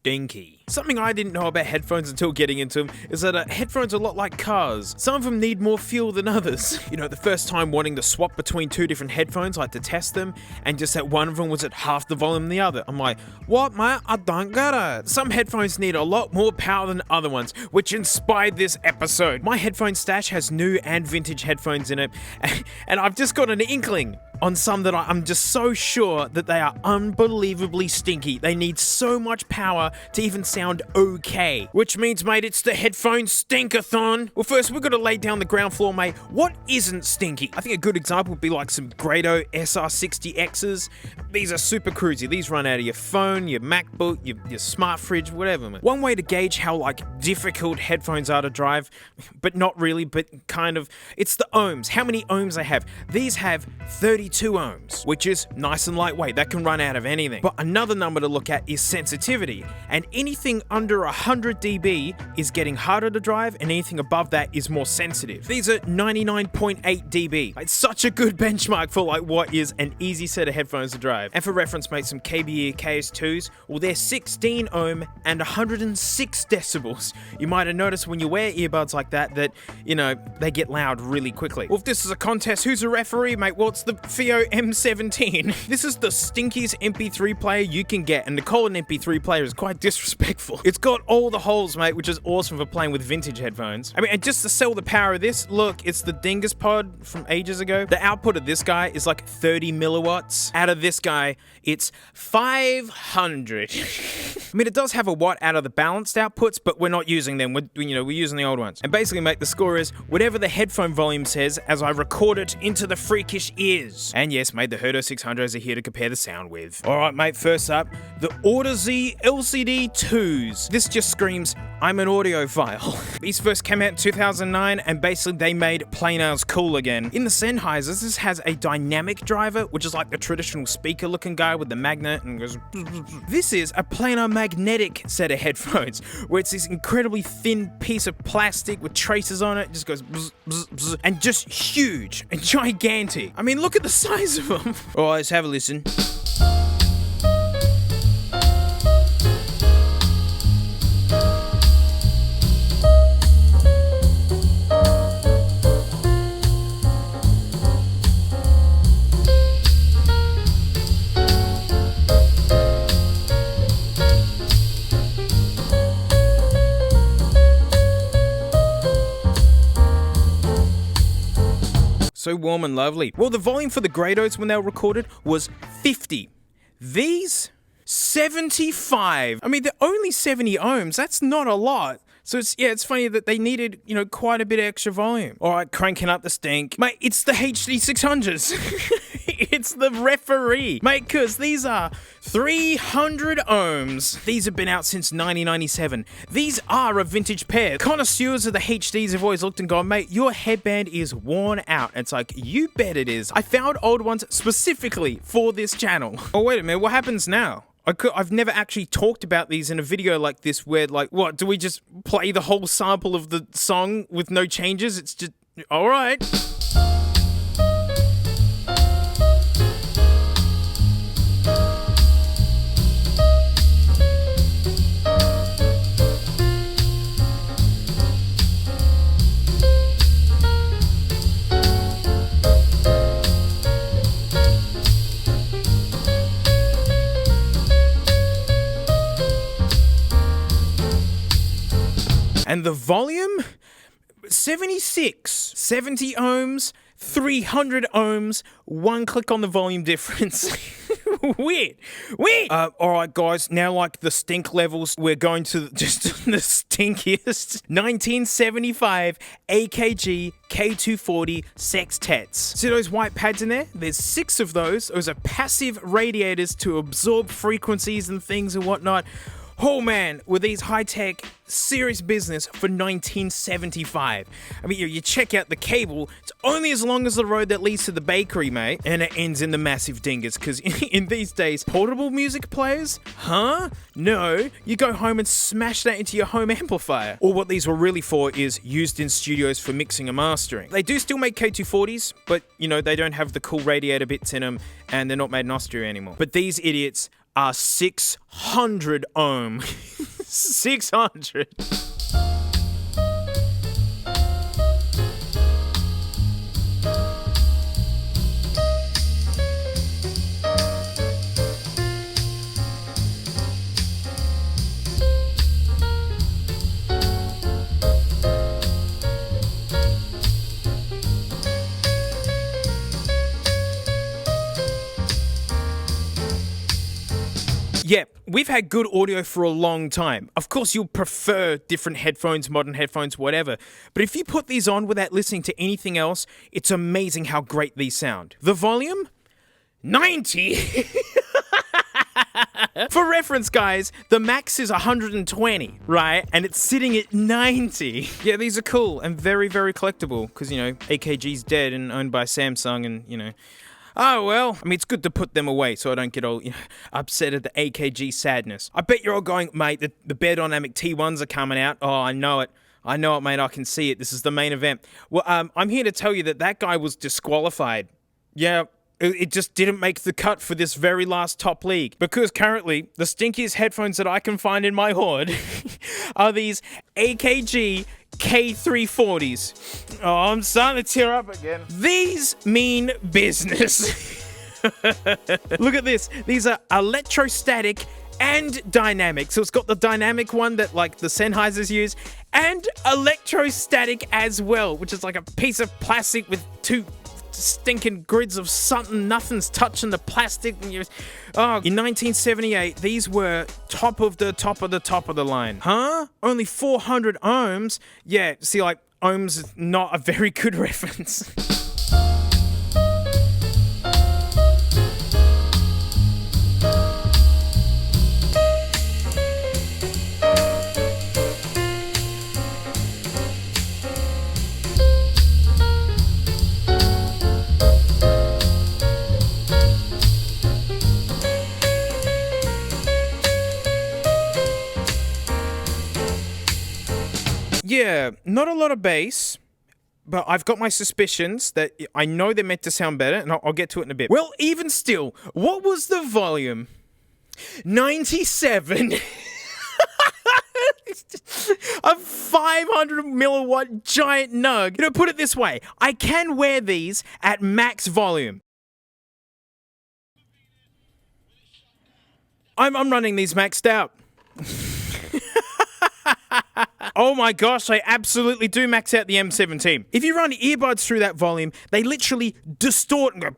stinky. Something I didn't know about headphones until getting into them is that headphones are a lot like cars. Some of them need more fuel than others. You know, the first time wanting to swap between two different headphones, like to test them, and just that one of them was at half the volume than the other. I'm like, what, mate? I don't get it. Some headphones need a lot more power than other ones, which inspired this episode. My headphone stash has new and vintage headphones in it, and I've just got an inkling on some that I'm just so sure that they are unbelievably stinky. They need so much power to even sound okay. Which means, mate, it's the headphone stinkathon. Well, first, we've got to lay down the ground floor, mate. What isn't stinky? I think a good example would be like some Grado SR60Xs. These are super cruisy. These run out of your phone, your MacBook, your smart fridge, whatever, man. One way to gauge how, like, difficult headphones are to drive, but not really, but kind of, it's the ohms. How many ohms they have. These have 32 ohms, which is nice and lightweight. That can run out of anything. But another number to look at is sensitivity, and anything under 100 dB is getting harder to drive, and anything above that is more sensitive. These are 99.8 dB. It's such a good benchmark for like what is an easy set of headphones to drive. And for reference, mate, some KBE KS2s, well, they're 16 ohm and 106 decibels. You might have noticed when you wear earbuds like that, you know, they get loud really quickly. Well, if this is a contest, who's a referee, mate? Well, it's the FiiO M17. This is the stinkiest MP3 player you can get, and to call an MP3 player is quite disrespectful. It's got all the holes, mate, which is awesome for playing with vintage headphones. I mean, and just to sell the power of this, look, it's the Dingus Pod from ages ago. The output of this guy is like 30 milliwatts. Out of this guy, it's 500. I mean, it does have a watt out of the balanced outputs, but we're not using them. We're using the old ones. And basically, mate, the score is whatever the headphone volume says as I record it into the freakish ears. And yes, mate, the Herto 600s are here to compare the sound with. All right, mate, first up, the Audeze LCD 2s. This just screams, I'm an audiophile. These first came out in 2009, and basically they made planars cool again. In the Sennheisers, this has a dynamic driver, which is like the traditional speaker looking guy with the magnet and goes. This is a planar magnetic set of headphones, where it's this incredibly thin piece of plastic with traces on it, just goes bzz, bzz, bzz, and just huge and gigantic. I mean, look at the size of them. All right, let's have a listen. So warm and lovely. Well, the volume for the Grados when they were recorded was 50. These, 75. I mean, they're only 70 ohms. That's not a lot. So it's funny that they needed, quite a bit of extra volume. All right, cranking up the stink. Mate, it's the HD 600s. It's the referee. Mate, because these are 300 ohms. These have been out since 1997. These are a vintage pair. Connoisseurs of the HDs have always looked and gone, mate, your headband is worn out. It's like, you bet it is. I found old ones specifically for this channel. Oh, wait a minute, what happens now? I've never actually talked about these in a video like this where, like, what, do we just play the whole sample of the song with no changes? It's just, all right. And the volume? 76. 70 ohms, 300 ohms, one click on the volume difference. Weird. All right, guys, now like the stink levels, we're going to just the stinkiest 1975 AKG K240 sextets. See those white pads in there? There's 6 of those. Those are passive radiators to absorb frequencies and things and whatnot. Oh man, with these high-tech, serious business for 1975. I mean, you check out the cable, it's only as long as the road that leads to the bakery, mate. And it ends in the massive dingus, because in these days, portable music players? Huh? No, you go home and smash that into your home amplifier. Or what these were really for is used in studios for mixing and mastering. They do still make K240s, but, they don't have the cool radiator bits in them, and they're not made in Austria anymore. But these idiots are 600 ohm. 600. Yeah, we've had good audio for a long time. Of course, you'll prefer different headphones, modern headphones, whatever. But if you put these on without listening to anything else, it's amazing how great these sound. The volume? 90! For reference, guys, the max is 120, right? And it's sitting at 90. Yeah, these are cool and very, very collectible because, you know, AKG's dead and owned by Samsung and, you know... Oh, well, I mean, it's good to put them away so I don't get all upset at the AKG sadness. I bet you're all going, mate, the Bear Dynamic T1s are coming out. Oh, I know it. I know it, mate. I can see it. This is the main event. Well, I'm here to tell you that guy was disqualified. Yeah, it just didn't make the cut for this very last top league. Because currently, the stinkiest headphones that I can find in my hoard are these AKG K340s. Oh, I'm starting to tear up again. These mean business. Look at this. These are electrostatic and dynamic. So it's got the dynamic one that like the Sennheisers use and electrostatic as well, which is like a piece of plastic with two stinking grids of something. Nothing's touching the plastic. In 1978, these were top of the line. Huh? Only 400 ohms? Yeah, see, like, ohms is not a very good reference. Yeah, not a lot of bass, but I've got my suspicions that I know they're meant to sound better, and I'll get to it in a bit. Well, even still, what was the volume? 97. A 500 milliwatt giant nug. You know, put it this way, I can wear these at max volume. I'm running these maxed out. Oh my gosh, I absolutely do max out the M17. If you run earbuds through that volume, they literally distort and go...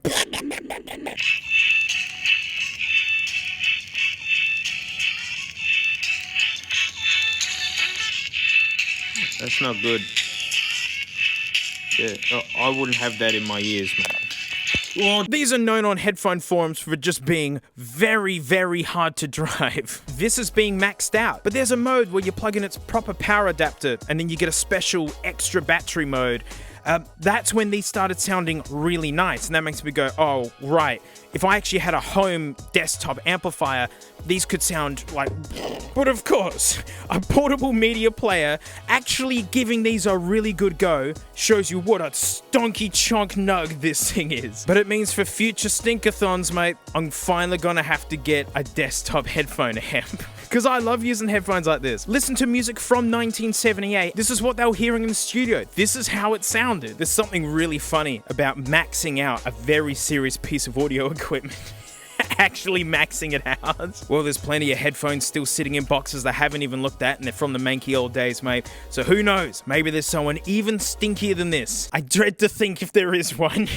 That's not good. Yeah, I wouldn't have that in my ears, mate. Well, these are known on headphone forums for just being very, very hard to drive. This is being maxed out, but there's a mode where you plug in its proper power adapter and then you get a special extra battery mode. That's when these started sounding really nice, and that makes me go, oh, right. If I actually had a home desktop amplifier, these could sound like... But of course, a portable media player actually giving these a really good go shows you what a stonky chonk nug this thing is. But it means for future stinkathons, mate, I'm finally gonna have to get a desktop headphone amp. Because I love using headphones like this. Listen to music from 1978. This is what they were hearing in the studio. This is how it sounded. There's something really funny about maxing out a very serious piece of audio equipment. Actually maxing it out. Well, there's plenty of headphones still sitting in boxes they haven't even looked at, and they're from the manky old days, mate. So who knows? Maybe there's someone even stinkier than this. I dread to think if there is one.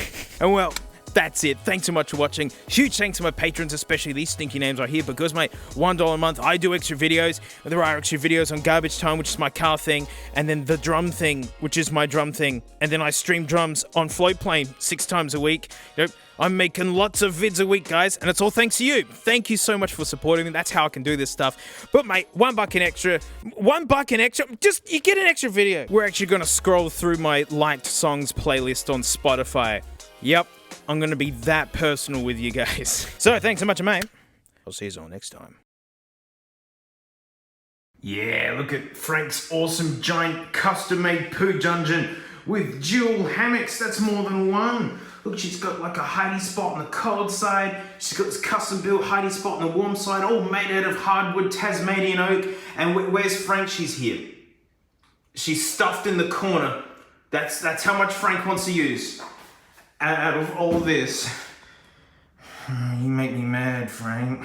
And well, that's it. Thanks so much for watching. Huge thanks to my patrons, especially these stinky names right here, because, mate, $1 a month, I do extra videos. There are extra videos on Garbage Time, which is my car thing, and then the drum thing, which is my drum thing. And then I stream drums on Floatplane 6 times a week. You know, I'm making lots of vids a week, guys, and it's all thanks to you. Thank you so much for supporting me. That's how I can do this stuff. But, mate, $1 an extra, just, you get an extra video. We're actually going to scroll through my liked songs playlist on Spotify. Yep. I'm going to be that personal with you guys. So, thanks so much, mate. I'll see you all next time. Yeah, look at Frank's awesome giant custom-made poo dungeon with dual hammocks. That's more than one. Look, she's got like a hidey spot on the cold side. She's got this custom built hidey spot on the warm side, all made out of hardwood Tasmanian oak. And where's Frank? She's here. She's stuffed in the corner. That's how much Frank wants to use. Out of all this. You make me mad, Frank.